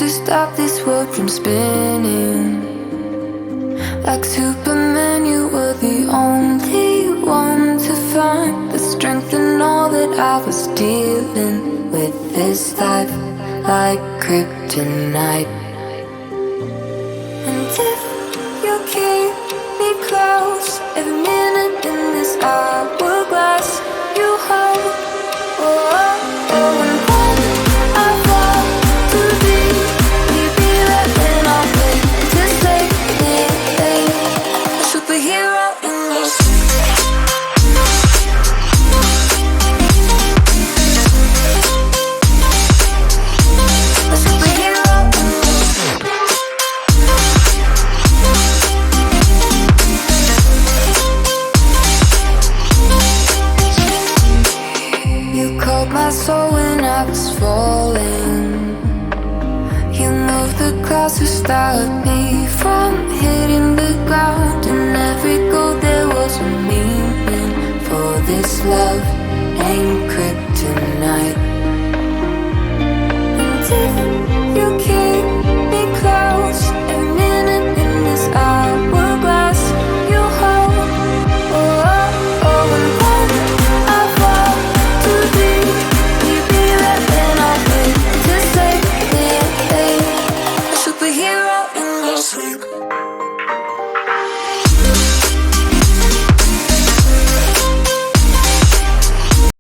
to stop this world from spinning. Like Superman, you were the only one to find the strength in all that I was dealing with this life, like kryptonite. And if you keep me close, every minute in this hourglass you hold. Oh, oh, oh, and when I fall too deep, leave me there and I'll wait to save me, a superhero in your sleep. A superhero in your sleep. You called my soul when I was falling. You moved the clouds to stop me from hitting the ground. In every goal there was a meaning, for this love ain't kryptonite. And if